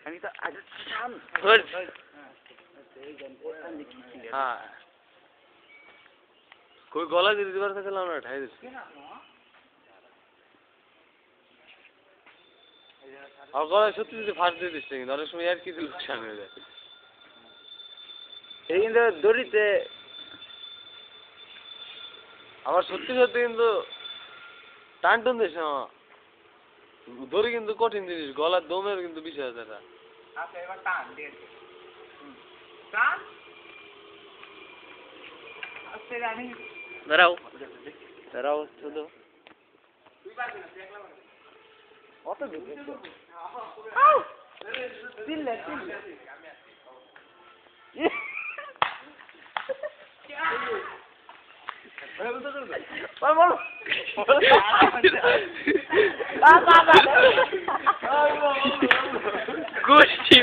আমি তো আজ চান হ্যাঁ কই গলা দিয়ে দিবার কাছে লাউনা ঠাই দিছি আর গলা সত্যি যদি ফাঁস দিয়ে দিচ্ছে কিন্তু অনেক সময় আর কি দিল লোকসান হয়ে যায় এই কিন্তু দড়িতে আবার সত্যি সত্যি কিন্তু টান টান দিছে দড়ি কিন্তু কঠিন জিনিস গলার দমের কিন্তু বিষয় আছে এটা আচ্ছা এবার টান দিয়ে টান আস্তে রানি দাঁড়াও শুধু অত দিকে দিলে গোষ্ঠী